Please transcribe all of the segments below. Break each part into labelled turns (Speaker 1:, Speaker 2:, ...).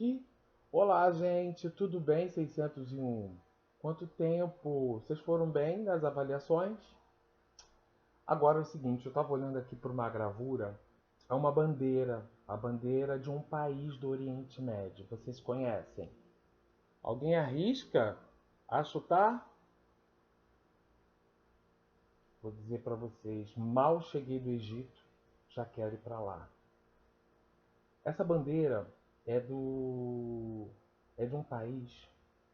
Speaker 1: aqui. Olá, gente, tudo bem? 601. Quanto tempo? Vocês foram bem nas avaliações? Agora é o seguinte, eu estava olhando aqui para uma gravura, é uma bandeira, a bandeira de um país do Oriente Médio. Vocês conhecem? Alguém arrisca a chutar? Vou dizer para vocês, mal cheguei do Egito, já quero ir para lá. Essa bandeira é do é de um país,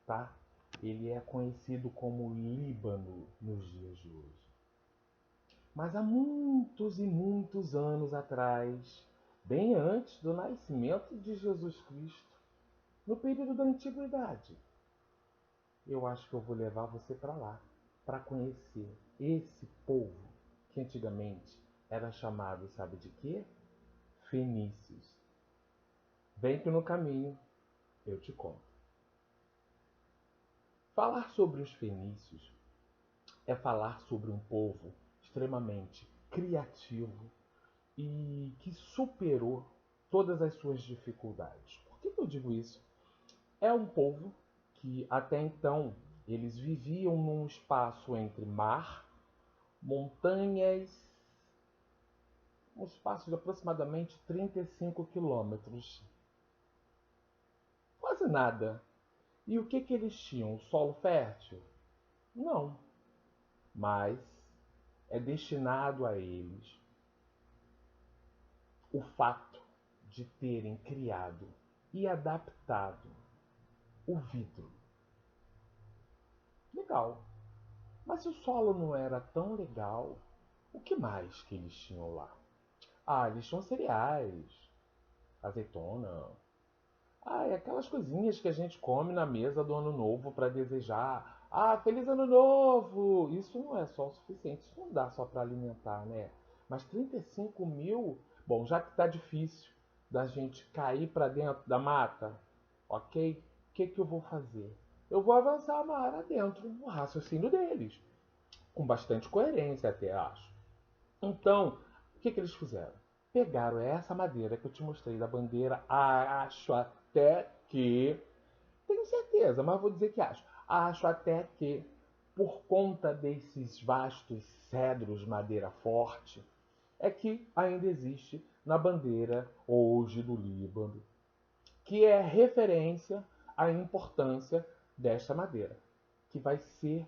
Speaker 1: tá? Ele é conhecido como Líbano nos dias de hoje. Mas há muitos e muitos anos atrás, bem antes do nascimento de Jesus Cristo, no período da antiguidade, eu acho que eu vou levar você para lá, para conhecer esse povo que antigamente era chamado, sabe de quê? Fenícios. Vem que no caminho eu te conto. Falar sobre os fenícios é falar sobre um povo extremamente criativo e que superou todas as suas dificuldades. Por que eu digo isso? É um povo que até então eles viviam num espaço entre mar, montanhas, um espaço de aproximadamente 35 quilômetros. Quase nada. E o que eles tinham? Solo fértil? Não. Mas é destinado a eles o fato de terem criado e adaptado o vidro. Legal. Mas se o solo não era tão legal, o que mais que eles tinham lá? Ah, eles tinham cereais, azeitona. Ah, e aquelas coisinhas que a gente come na mesa do ano novo para desejar. Ah, feliz ano novo! Isso não é só o suficiente, isso não dá só para alimentar, né? Mas 35 mil, bom, já que tá difícil da gente cair para dentro da mata, ok? O que que eu vou fazer? Eu vou avançar uma área dentro do raciocínio deles, com bastante coerência até acho. Então, o que que eles fizeram? Pegaram essa madeira que eu te mostrei da bandeira, acho até que, tenho certeza, mas vou dizer que acho. Acho até que, por conta desses vastos cedros madeira forte, é que ainda existe na bandeira hoje do Líbano, que é referência à importância desta madeira, que vai ser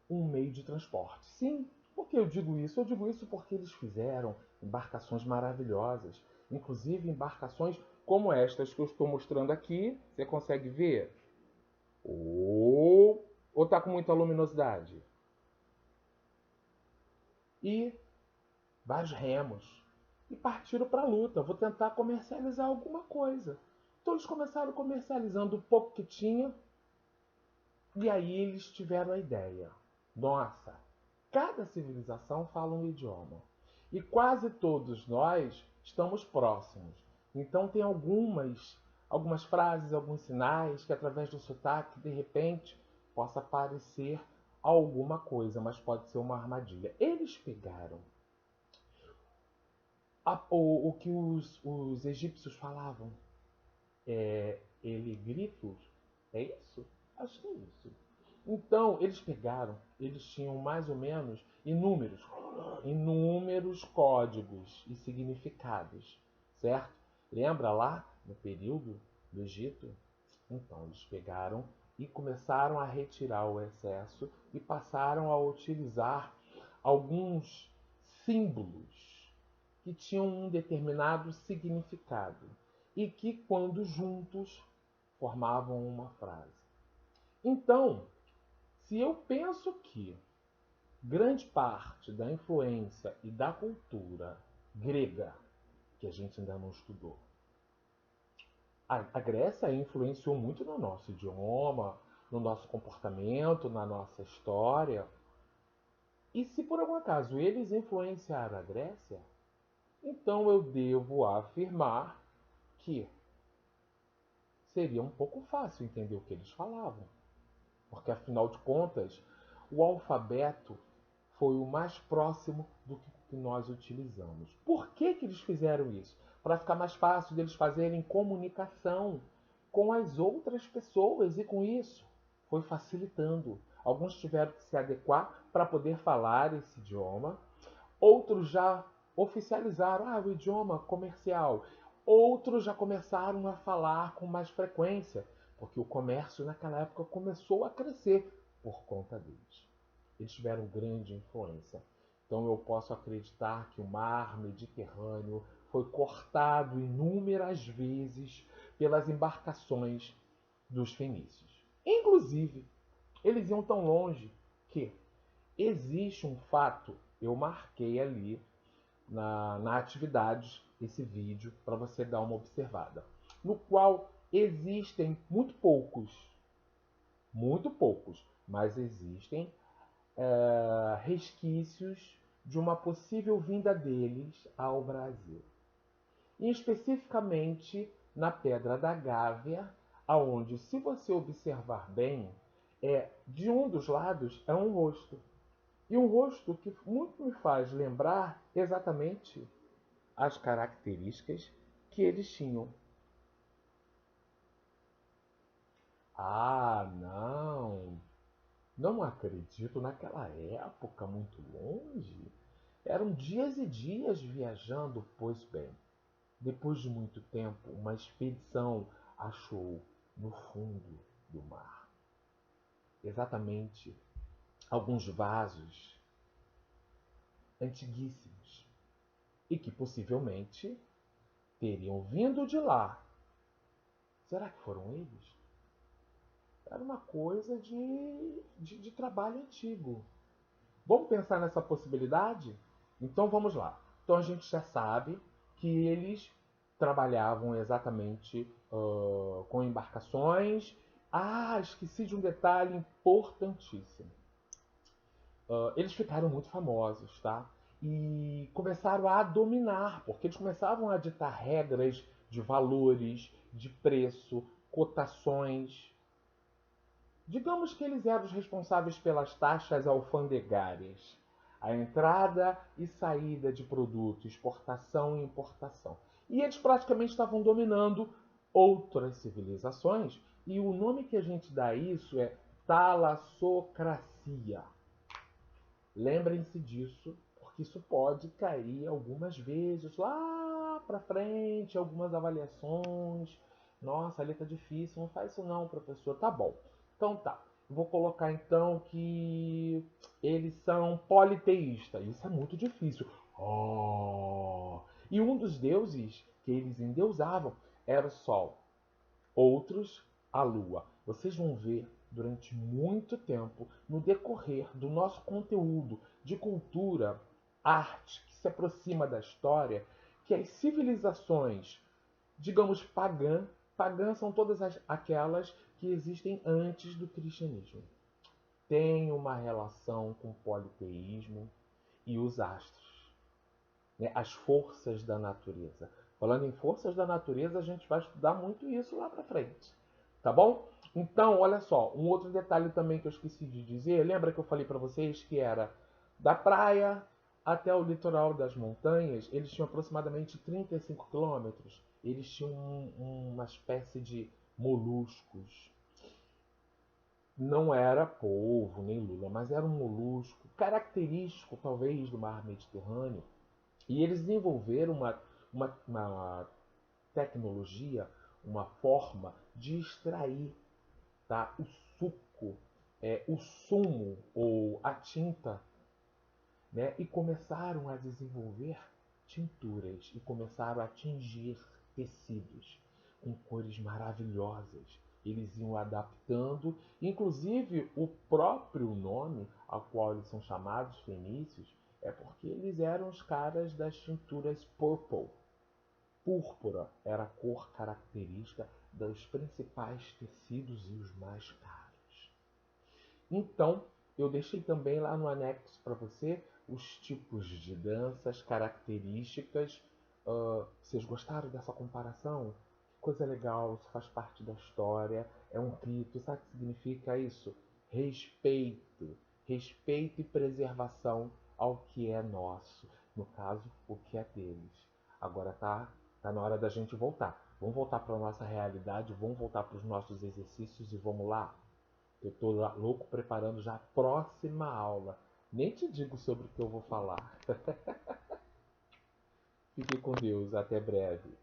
Speaker 1: um meio de transporte. Sim, por que eu digo isso? Eu digo isso porque eles fizeram embarcações maravilhosas, inclusive embarcações como estas que eu estou mostrando aqui. Você consegue ver? Ou está com muita luminosidade? E vários remos. E partiram para a luta. Vou tentar comercializar alguma coisa. Então eles começaram comercializando o pouco que tinha. E aí eles tiveram a ideia. Nossa, cada civilização fala um idioma. E quase todos nós estamos próximos. Então tem algumas frases, alguns sinais que através do sotaque, de repente, possa parecer alguma coisa, mas pode ser uma armadilha. Eles pegaram o que os egípcios falavam. Eligritos? É isso? Acho que é isso. Então, eles pegaram, eles tinham mais ou menos inúmeros códigos e significados, certo? Lembra lá no período do Egito? Então, eles pegaram e começaram a retirar o excesso e passaram a utilizar alguns símbolos que tinham um determinado significado e que, quando juntos, formavam uma frase. Então, se eu penso que grande parte da influência e da cultura grega, que a gente ainda não estudou, a Grécia influenciou muito no nosso idioma, no nosso comportamento, na nossa história. E se por algum acaso eles influenciaram a Grécia, então eu devo afirmar que seria um pouco fácil entender o que eles falavam. Porque afinal de contas, o alfabeto foi o mais próximo do que nós utilizamos. Por que eles fizeram isso? Para ficar mais fácil deles fazerem comunicação. com as outras pessoas e com isso foi facilitando. Alguns tiveram que se adequar para poder falar esse idioma, outros já oficializaram o idioma comercial, outros já começaram a falar com mais frequência, porque o comércio naquela época começou a crescer por conta deles. Eles tiveram grande influência. Então eu posso acreditar que o mar Mediterrâneo foi cortado inúmeras vezes pelas embarcações dos fenícios. Inclusive, eles iam tão longe que existe um fato, eu marquei ali na atividade esse vídeo para você dar uma observada, no qual existem muito poucos, mas existem resquícios de uma possível vinda deles ao Brasil. E especificamente na Pedra da Gávea, aonde, se você observar bem, de um dos lados é um rosto. E um rosto que muito me faz lembrar exatamente as características que eles tinham. Ah, não! Não acredito, naquela época, muito longe. Eram dias e dias viajando, pois bem. Depois de muito tempo, uma expedição achou no fundo do mar exatamente alguns vasos antiguíssimos e que possivelmente teriam vindo de lá. Será que foram eles? Era uma coisa de trabalho antigo. Vamos pensar nessa possibilidade? Então vamos lá. Então a gente já sabe que eles trabalhavam exatamente com embarcações. Ah, esqueci de um detalhe importantíssimo. Eles ficaram muito famosos, tá? E começaram a dominar, porque eles começavam a ditar regras de valores, de preço, cotações. Digamos que eles eram os responsáveis pelas taxas alfandegárias, a entrada e saída de produtos, exportação e importação. E eles praticamente estavam dominando outras civilizações, e o nome que a gente dá a isso é talassocracia. Lembrem-se disso, porque isso pode cair algumas vezes lá para frente, algumas avaliações. Nossa, ali tá difícil, não faz isso não, professor. Tá bom. Então tá. Vou colocar então que eles são politeístas. Isso é muito difícil. Oh! E um dos deuses que eles endeusavam era o Sol, outros a Lua. Vocês vão ver durante muito tempo, no decorrer do nosso conteúdo de cultura, arte, que se aproxima da história, que as civilizações, digamos, pagãs são todas aquelas que existem antes do cristianismo, têm uma relação com o politeísmo e os astros, né? As forças da natureza. Falando em forças da natureza, a gente vai estudar muito isso lá para frente, tá bom? Então, olha só, um outro detalhe também que eu esqueci de dizer, lembra que eu falei para vocês que era da praia até o litoral das montanhas, eles tinham aproximadamente 35 quilômetros. Eles tinham uma espécie de moluscos. Não era polvo nem lula, mas era um molusco característico, talvez, do mar Mediterrâneo. E eles desenvolveram uma tecnologia, uma forma de extrair, tá, o suco, o sumo ou a tinta, né, e começaram a desenvolver tinturas e começaram a tingir tecidos com cores maravilhosas. Eles iam adaptando, inclusive o próprio nome ao qual eles são chamados fenícios é porque eles eram os caras das tinturas purple. Púrpura era a cor característica dos principais tecidos e os mais caros. Então, eu deixei também lá no anexo para você os tipos de danças, características. Vocês gostaram dessa comparação? Que coisa legal, isso faz parte da história, é um rito. Sabe o que significa isso? Respeito. Respeito e preservação ao que é nosso. No caso, o que é deles. Agora tá Tá na hora da gente voltar. Vamos voltar para nossa realidade, vamos voltar para os nossos exercícios e vamos lá. Eu tô louco preparando já a próxima aula. Nem te digo sobre o que eu vou falar. Fique com Deus, até breve.